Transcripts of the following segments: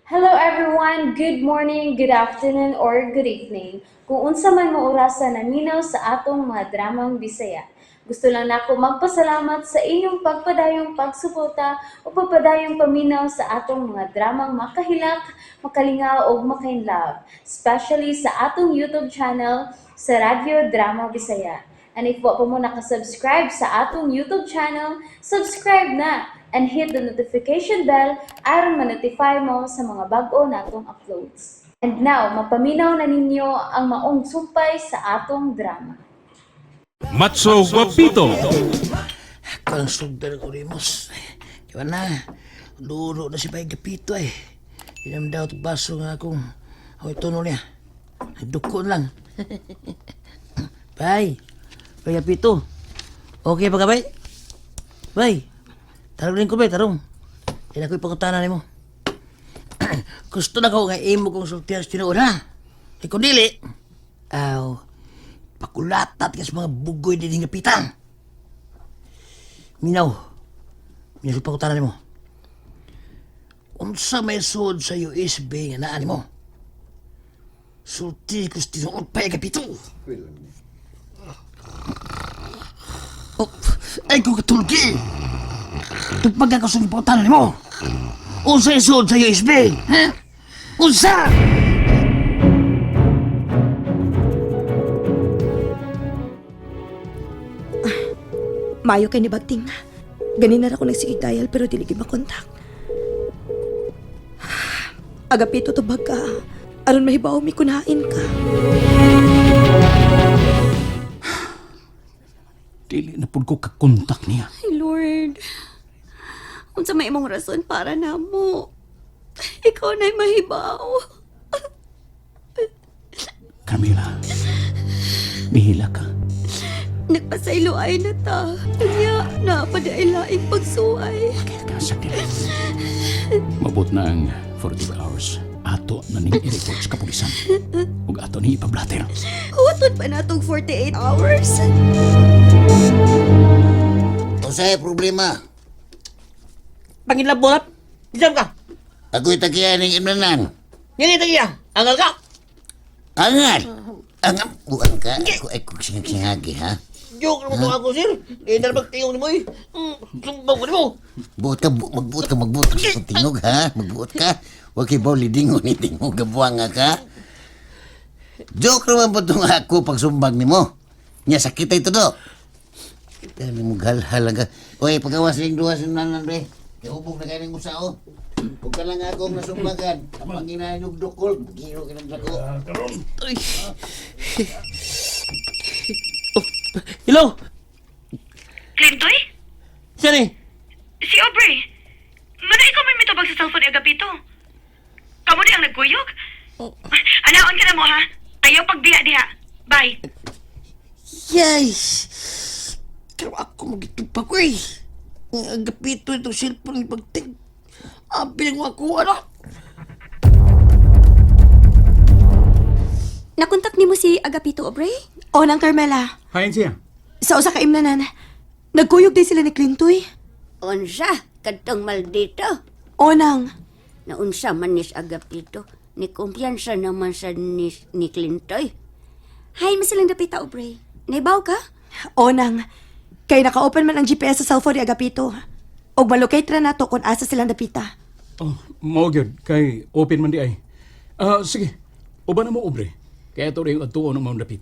Hello everyone, good morning, good afternoon, or good evening. Kung unsa man mo orasan naminaw sa atong mga dramang Bisaya. Gusto lang nako magpasalamat sa inyong pagpadayong pagsuporta o pagpadayong paminaw sa atong mga dramang makahilak, makalingaw o makainlove, especially sa atong YouTube channel sa Radyo Drama Bisaya. And if wa pa mo nakasubscribe sa atong YouTube channel, subscribe na and hit the notification bell aron ma-notify mo sa mga bag-o natong uploads. And now, mapaminaw na ninyo ang maong sumpay sa atong drama. Matso Guapito. Kang sugdan ko rimos. Kaya na, luro na si Bay Gapito eh. Inam daw ito baso nga akong ako'y tuno niya. Nagdukon lang. Bay Gapito. Okay pa ka, Bay? Bay, tarong rin ko, Bay, tarong. Yan ako'y pangutanan mo. Gusto na ko nga imo kong sultihan sa tinuod, ha? Ikaw dili. Aw, pakulatat ka sa mga bugoy din nga pitang. Minaw sa pangutanan mo. Unsa may suod sa USB nga naan mo? Sulti ko sa tinuod pa yung kapito. Oh, ay ko katulgi. Tugpag ka sa pangutanan mo. Unsa yung suod sa USB? Ha? Unsa? Mayo kay ni Bagting. Ganin na ako nagsigig dial pero dili gyud makontak. Agapito to bagka. Aron mahibaw mi kunain ka. Dili na pud ko kakontak niya. Ay, Lord. Unsa may imong rason para namo? Ikaw na'y mahibaw. Camila, bihila ka. Nagpasaylo ay na ta. Kanya, napadaay-laing pagsuay. Kasak dili. Mabot na ang 48 hours. Ato na ning i-report sa kapulisan. Ug ato ni ipablater. Huwatod pa na itong 48 hours. Unsay problema? Pangilabot? Diyan ka? Ako'y tagiyan ng imnanan. Yan ito iya. Angal ka? Angal! Angal! Bukan ka. Ako ay kuksingag-singagi, ha? Joke naman ito ako, sir. Hindi na magtingog ni mo eh. Sumbaw ko ni mo. Magbuot ka. Tingog, ha? Magbuot ka. Huwag kay Pauli dingo ni tingog. Gabuang ka. Joke naman po itong ako pag sumbag ni mo. Nya, sakit ay ito do. Dali mo galhal ka. Uy, pagkawas rin duha sa nanan, bre. Kaya ubog na kayo ng usao. Huwag ka lang akong nasumbagan. Ang ginayog dukol. Giro ka ng dako. Hello? Clintoy? Siya ni? Si Aubrey. Mana ikaw may mitubag sa cellphone ni Agapito? Kamu di ang nagkuyog? Anaon ka na mo ha? Ayaw pagdiha diha. Bye. Yay! Pero ako magitupa ko eh. Ang agapito itong cellphone ni Bagting. Bilang ako, ano? Nakontak ni mo si Agapito, Aubrey? O nang Carmela. Hain siya. Sa usa ka imnanan. Nagkuyog din sila ni Clintoy. Unsa kadtong maldito? O nang. Naunsa man nis Agapito? Ni kumpiyansa naman sa ni Clintoy. Hay, masilang dapita, Aubrey. Naibaw ka? O nang. Kay naka-open man ang GPS sa cellphone ni Agapito. Og malocate ra nato kung asa silang dapita. Oh, mao gyud kay open man di ay. Sige. Uban na mo obre. Kaya to ring adtuon ng mga dapit.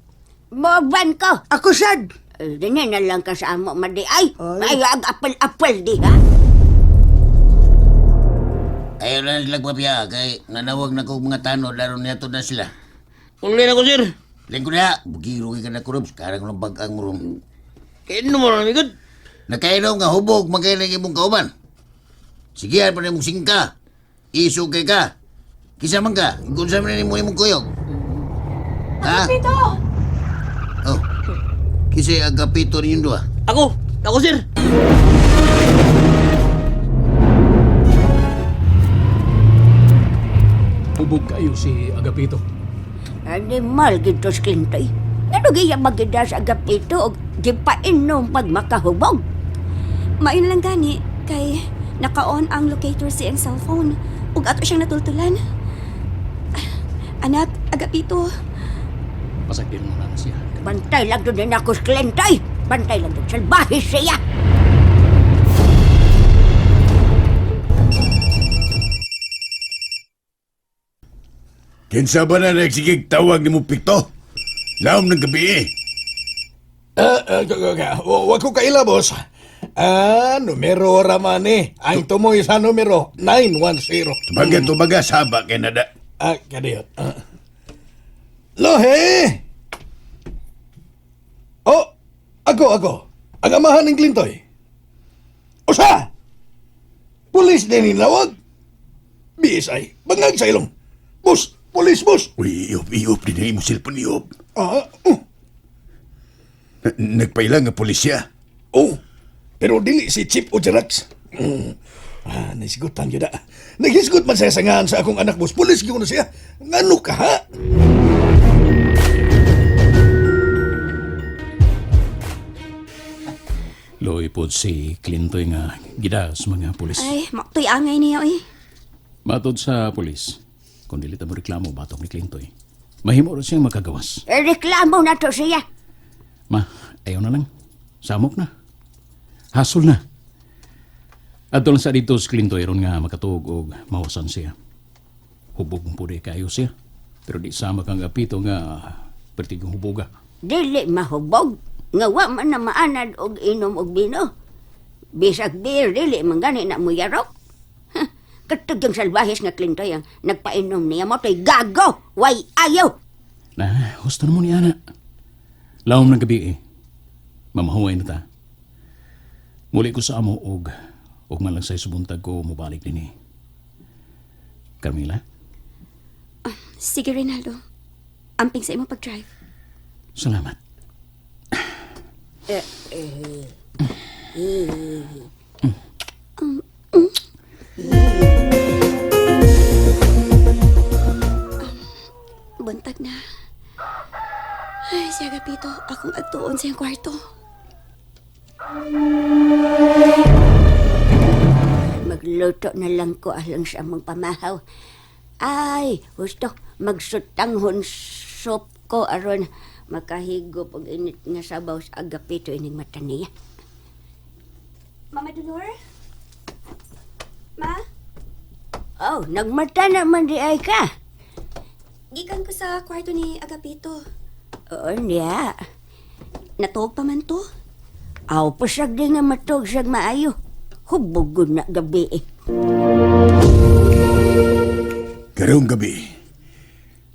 Moban ko! Ako sad! Dini na lang ka sa amo madi ay! Ay, apel-apel di ha! Ayaw na sila papiya, kay nanawag na kong mga tanod, laro niya to na sila. Uli na ko, sir. Lingko na, bugiro ka na kurub, karang ng bagang room. Kaya mo na namigod. Nakainom nga hubog, magkailang imong kauban. Sige, pa na mong singka. Isugay ka. Kisa man ka, kung saan na mo imong kuyog. Ha? Agapito! Oh, kisa agapito rin yung dua. Ako, sir. Ubog kayo si Agapito. Animal gito si Clintoy. Ano gaya magida sa Agapito o di pa inom pag makahubog? Main lang gani, kay naka-on ang locator sa iyang cellphone. Ug og ato siyang natultulan. Anak, Agapito, Pasagdin mo na siya. Bantay lang doon din ako sa Clintoy. Bantay lang doon. Salbahe siya. Kinsa ba na nagsigig tawag ni mo Pito? Laom ng gabi eh. Wag ko kaila, boss. Numero ramane. Ang tumoy sa numero 910. Tubaga saba kay nada. Kadiyot. Lohe! Oh, ako. Ang amahan ng Clintoy. Usa! Pulis din inawag. BSI, bangag sa ilong. Bus, pulis, bus. Uy, iop, dinay mo silpon iop. Ah, Nagpailang nga pulisya. oh. Pero dili si Chip o Jerax. Naisigutan yun na. Naghisgot man sa sangahan sa akong anak, boss. Pulis ko na siya. Ngano ka, ha? Loy po si Clintoy nga gidas mga pulis. ay, maktoy angay niya eh. Matod sa pulis, kung dili ta mo reklamo batok ni Clintoy, mahimo rin siyang makagawas. Reklamo na to siya. Ma, ayaw na lang. Samok na. Hasol na. At lang sa dito si Clintoy ron nga makatuog og mawasan siya. Hubog mo po kayo siya. Pero di sama kang apito nga pertigong huboga. Dili mahubog. Nga wa man na maanad og inom og bino. Bisag beer, dili man gani na mo yarok. Katug yung salbahis nga Clintoy ang nagpainom niya mo to'y gago. Way ayaw. Na, gusto na mo ni Ana. Laom ng gabi eh. Mamahuay na ta. Muli ko sa amo og man lang sa'y subuntag ko mubalik din eh. Carmela, Sige, Rinaldo. Amping sa imong pag-drive. salamat. Buntag na. Ay, si Agapito, akong agtuon sa iyong kwarto. Magluto na lang ko alang sa among pamahaw. Ay, gusto magsutanghon soup ko aron makahigop og init nga sabaw sa Agapito ining mata niya. Mama Dolor? Ma? Oh, nagmata naman di ay ka. Gikan ko sa kwarto ni Agapito. Oo niya. Natuog pa man to. Aw, pasag di nga matog siyag maayo. Hubog na gabi eh. Karong gabi,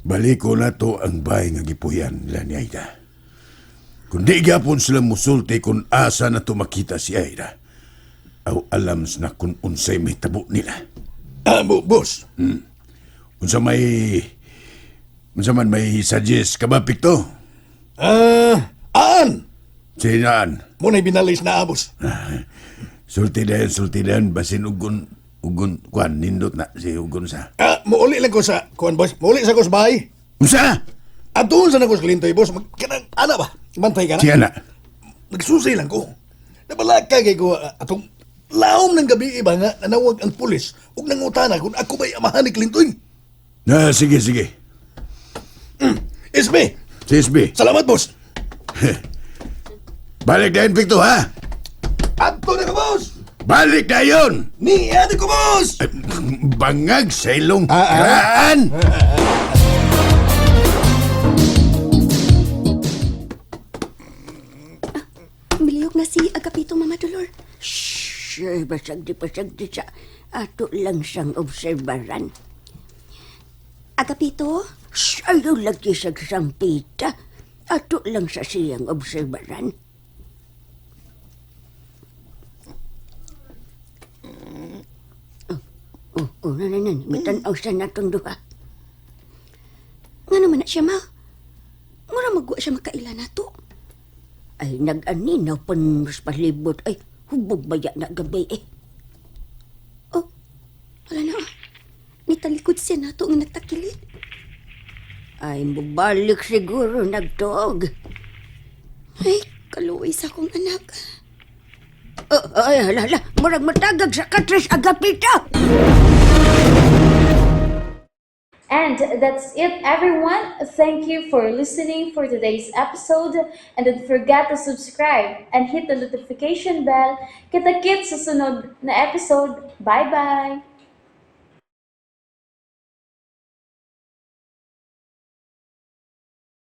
balik ko na to ang bahay nga gipuyan nila ni Aida. Kung di gapon sila musulti kung asa na to makita si Aida, aw alams na kung unsay may tabo nila. Boss. Unsa man may suggest ka ba, Pito? Aan! Sinaan? Muna'y binalis na, boss. Sultidan, basin ugon, kwan, nindot na si ugon sa. Muuli lang ko sa, kuhan, boss. Muuli sa ko sa bahay. Unsa? At doon sa nagos Clintoy, boss. Ana ba? Bantay ka na? Siya na. Nagsusi lang ko. Nabalaka kay ko atong laom ng gabi iba nga nanawag ang pulis ug nangutana kung ako ba'y amahan ni Clintoy. Sige. SB, CSB, salamat, boss. balik na yun, Pito, ha? Ato na ka, boss. Balik na yun! Ni ate ko, boss. Bangag sa ilong karaan! Miliyog na si Agapito, Mama Dolor. Shhh, pasag di sa ato lang siyang obserbaran. Agapito? Shhh, ayaw lagi sa sampita. Ato lang sa siyang obserbaran. Na. Mitanaw sa natong duha. Nga naman na siya, Ma. Mura magwa siya makaila na to. Ay, nag-aninaw pan mas palibot. Ay, hubog baya na gabi eh. Oh, wala na. Nitalikod siya na to ang nagtakilid. Ay, mabalik siguro nagtuog. Ay, kaluoy sa akong anak. Ay, halala, murag matagag sa katres Agapito. And that's it, everyone. Thank you for listening for today's episode. And don't forget to subscribe and hit the notification bell. Kita-kits sa sunod na episode. Bye-bye!